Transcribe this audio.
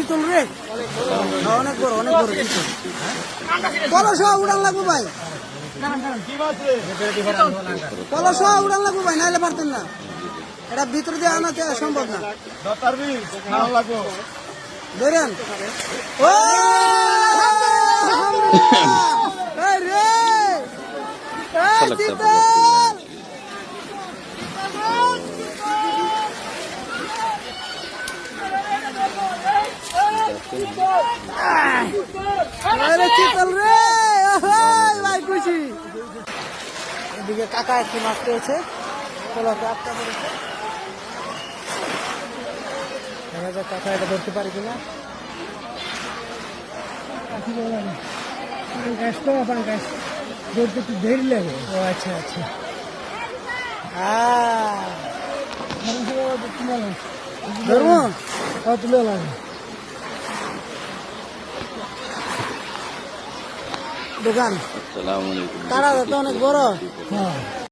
চিতল রে অনেক বড় চিতল। কলস উড়ান লাগবো ভাই, কলস উড়ান লাগবো ভাই, নাইলে পারতেন না। এটা ভিতর দিয়ে আনাতে সম্ভব না। ধরেন ও রে চিতল চিতল রে ভাই খুশি। এদিকে কাকা একটি মাছ পেয়েছে, পোলাকে আটকা পড়েছে। দেখা যাক কাকা এটা ধরতে পারে কিনা। ধরতে একটু দেরি লাগে। ও আচ্ছা আচ্ছা, ধরবো তুলে লাগে দোকান। তারা তো অনেক বড়।